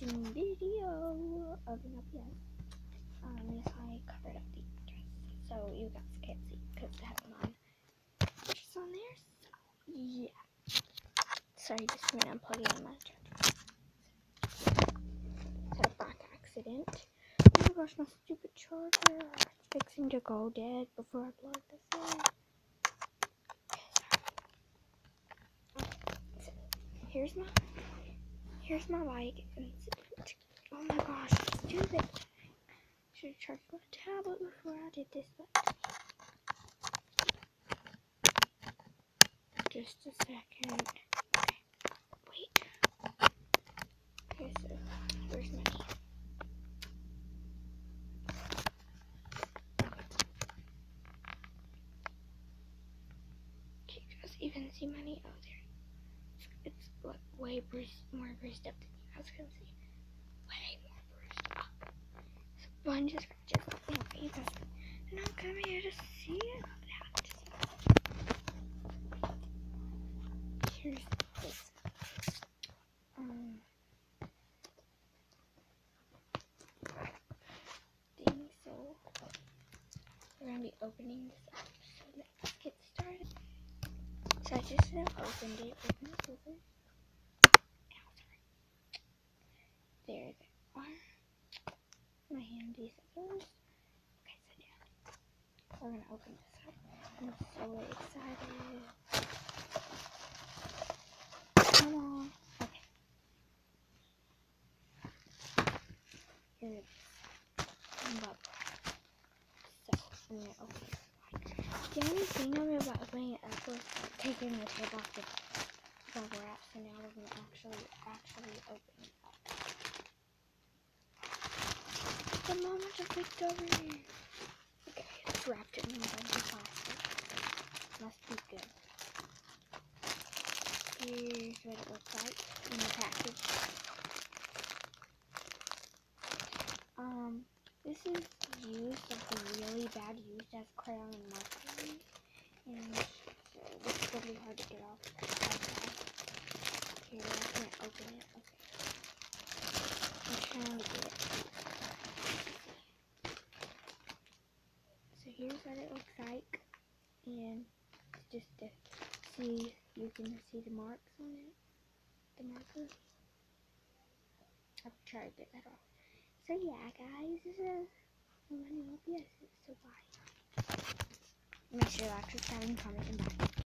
unboxing video of an OPS. Yes, I covered up the address so you guys can't see because I have mine just on there. So yeah. Sorry, just when I'm plugging in my charger. Had a back accident. Oh my gosh, my stupid charger. It's fixing to go dead before I plug this in. So, here's my bike. Oh my gosh, stupid. Should have charged my tablet before I did this, but just a second. Okay, wait. Okay, so where's my key? Can you guys even see my knee? Oh, there. It's like way more bruised up than you guys can see. Way more bruised up. It's a bunch of scratches. You guys can not come here to see it. Here's this. Thing. So we're gonna be opening this up. So let's get started. So I just opened it. Open. There they are. My handy scissors. Okay, sit down. We're gonna open this up. I'm so excited. Come on. Okay. Here it is. Bubble. So I'm gonna open it. The only thing of it about opening it up was taking the tape off the bubble wrap, so now we're gonna actually open it up. The moment of victory! Okay, it's wrapped in a bunch of plastic. Must be good. Here's what it looks like in the package. This is used, like really bad use as crayon and marker. And so this is gonna be hard to get off. Here, I can't open it. Okay. I'm trying to get it. So here's what it looks like. And just to see, you can see the marks on it. The marker. I'll try to get that off. So yeah, guys, this is a new OPS. So bye. Make sure to like, subscribe, and comment, and bye.